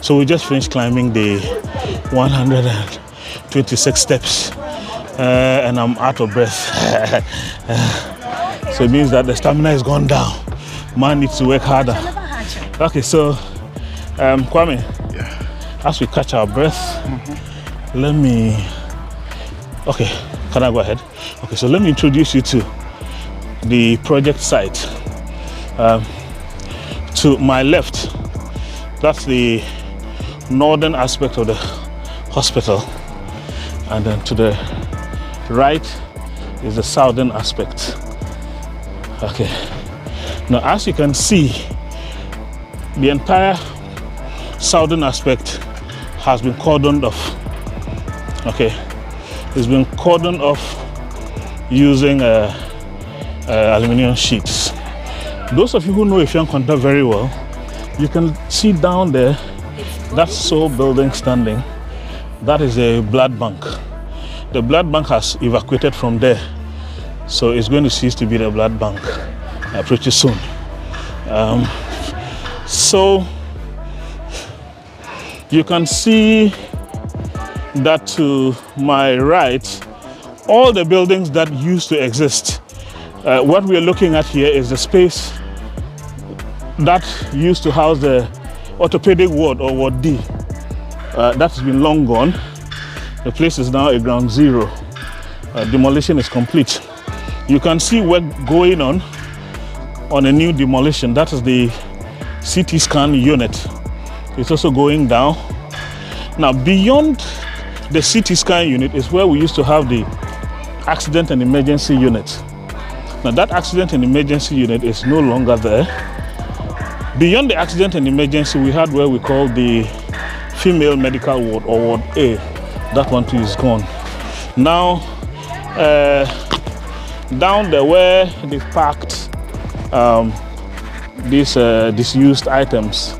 So we just finished climbing the 126 steps and I'm out of breath. So it means that the stamina has gone down. Man needs to work harder. Okay, so Kwame, as we catch our breath, let me, okay, can I go ahead? Okay, so let me introduce you to the project site. To my left, that's the northern aspect of the hospital, and then to the right is the southern aspect. Okay, now as you can see, the entire southern aspect has been cordoned off. Okay, it's been cordoned off using aluminum sheets. Those of you who know Effia Nkwanta very well, you can see down there, that sole building standing, that is a blood bank. The blood bank has evacuated from there, so it's going to cease to be the blood bank pretty soon. So you can see that to my right, all the buildings that used to exist. What we are looking at here is the space that used to house the orthopedic ward, or Ward D. That has been long gone. The place is now a ground zero. Demolition is complete. You can see work going on a new demolition. That is the CT scan unit. It's also going down. Now beyond the CT scan unit is where we used to have the accident and emergency unit. Now that accident and emergency unit is no longer there. Beyond the accident and emergency, we had where we call the female medical ward, or Ward A. That one too is gone. Now, down there where they parked these disused items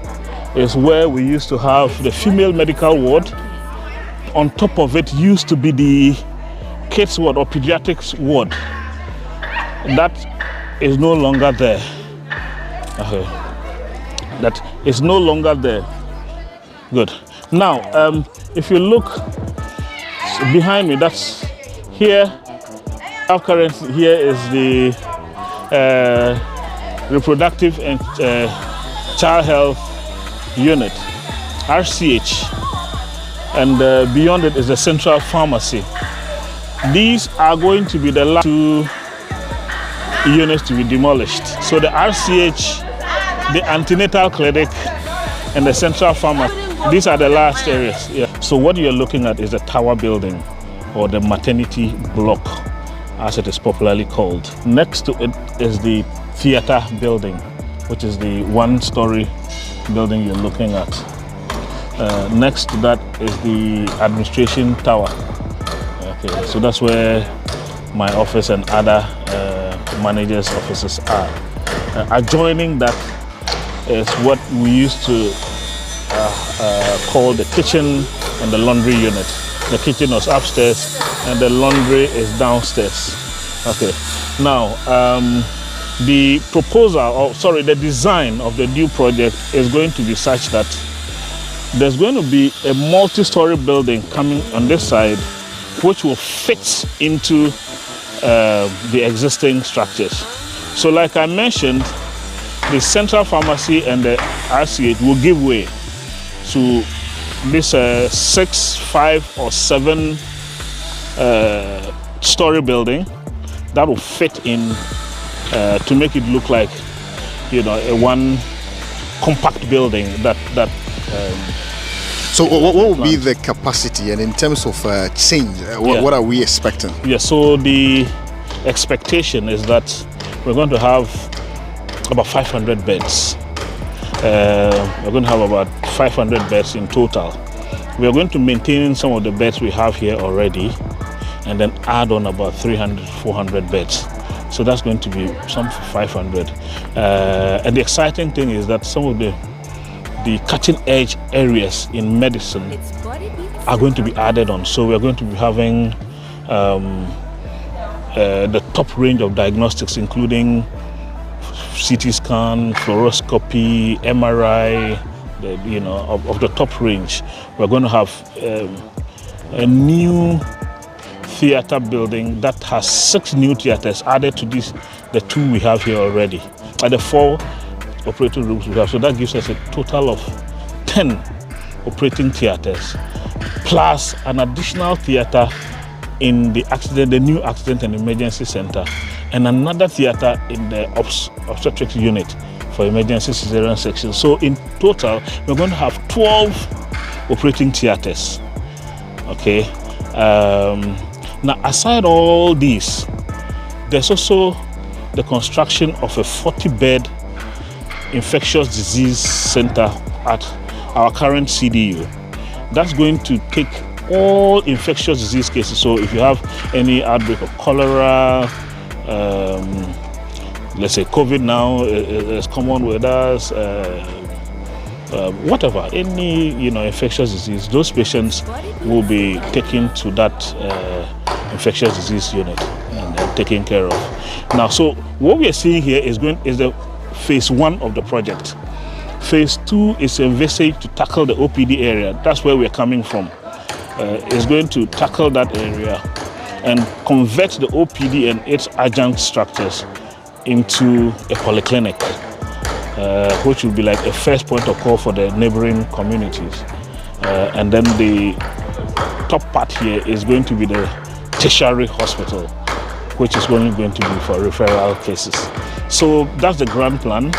is where we used to have the female medical ward. On top of it used to be the kids ward or pediatrics ward. That is no longer there. Okay. That is no longer there. Good. Now, if you look behind me, that's here. Currently, here is the reproductive and child health unit, RCH, and beyond it is the central pharmacy. These are going to be the last two units to be demolished. So the RCH, the antenatal clinic, and the central pharmacy, these are the last areas. Yeah. So what you're looking at is the tower building, or the maternity block, as it is popularly called. Next to it is the theater building, which is the one-story building you're looking at. Next to that is the administration tower. Okay, so that's where my office and other managers' offices are. Adjoining that is what we used to call the kitchen and the laundry unit. The kitchen was upstairs, and the laundry is downstairs. Okay. Now, the the design of the new project is going to be such that there's going to be a multi-story building coming on this side, which will fit into the existing structures. So, like I mentioned, the central pharmacy and the RCH will give way to this 6, 5, or 7 story building that will fit in to make it look like, a one compact building So what will be the capacity, and in terms of change, what are we expecting? Yeah, so the expectation is that we're going to have about 500 beds. We're going to have about 500 beds in total. We are going to maintain some of the beds we have here already, and then add on about 300, 400 beds. So that's going to be some 500. And the exciting thing is that some of the cutting edge areas in medicine are going to be added on. So we're going to be having the top range of diagnostics, including CT scan, fluoroscopy, MRI, of the top range. We're going to have a new theater building that has 6 new theaters added to the 2 we have here already, and the 4 operating rooms we have. So that gives us a total of 10 operating theaters, plus an additional theater in the new accident and emergency center, and another theater in the obstetrics unit for emergency cesarean section. So in total, we're going to have 12 operating theaters. Okay. Now, aside all these, there's also the construction of a 40-bed infectious disease center at our current CDU. That's going to take all infectious disease cases. So if you have any outbreak of cholera, let's say COVID now is common with us, whatever, any infectious disease, those patients will be taken to that infectious disease unit and taken care of. Now, so what we are seeing here is the phase 1 of the project. Phase 2 is envisaged to tackle the OPD area. That's where we're coming from. It's going to tackle that area and convert the OPD and its adjunct structures into a polyclinic, which will be like a first point of call for the neighboring communities. And then the top part here is going to be the tertiary hospital, which is only going to be for referral cases. So that's the grand plan.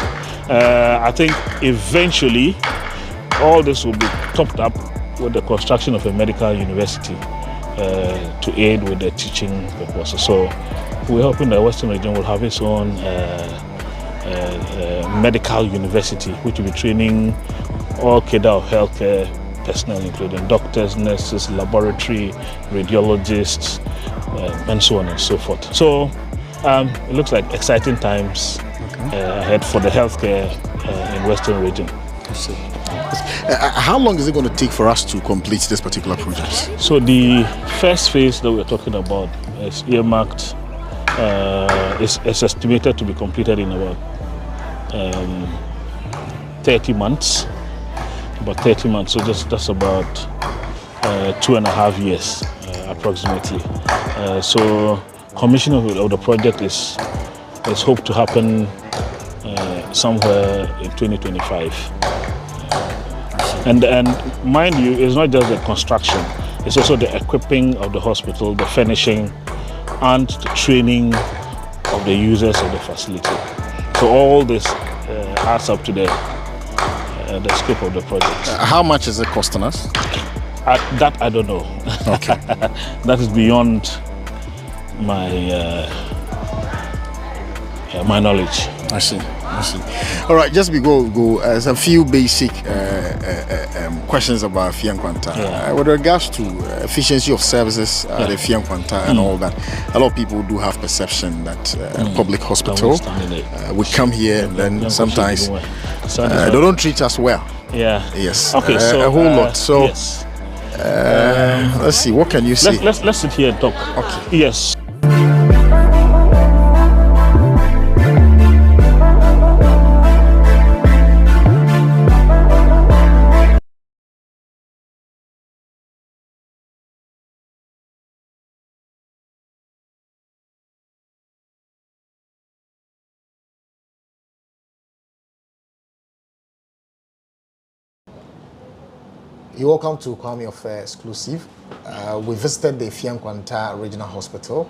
I think eventually all this will be topped up with the construction of a medical university to aid with the teaching purposes. So we're hoping the Western region will have its own medical university, which will be training all cadre of healthcare personnel, including doctors, nurses, laboratory, radiologists, and so on and so forth. So it looks like exciting times ahead for the healthcare in Western region. How long is it going to take for us to complete this particular project? So the first phase that we're talking about is earmarked, is estimated to be completed in about 30 months. About 30 months, so that's about 2.5 years approximately. So commissioning of the project is hoped to happen somewhere in 2025. And mind you, it's not just the construction, it's also the equipping of the hospital, the furnishing, and the training of the users of the facility. So all this adds up to the scope of the project. How much is it costing us? That I don't know. Okay. That is beyond my my knowledge. I see. All right, just go. There's a few basic questions about Effia Nkwanta. With regards to efficiency of services at Effia Nkwanta and all that, a lot of people do have perception that public hospital, we come here and then sometimes they don't treat us well. Yeah. Yes. Okay. So a whole lot. So yes. Let's see. What can you say? Let's sit here and talk. Okay. Yes. You're welcome to Kwame Affair Exclusive. We visited the Effia Nkwanta Regional Hospital,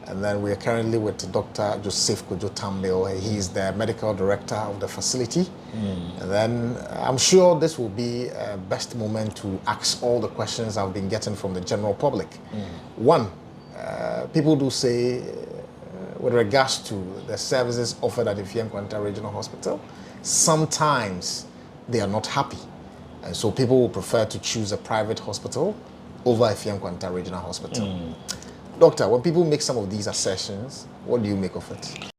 and then we are currently with Dr. Joseph Kojo Tambil. He is the medical director of the facility. And then I'm sure this will be a best moment to ask all the questions I've been getting from the general public. One, people do say, with regards to the services offered at the Effia Nkwanta Regional Hospital, sometimes they are not happy. And so people will prefer to choose a private hospital over Effia Nkwanta Regional Hospital. Doctor, when people make some of these assertions, what do you make of it?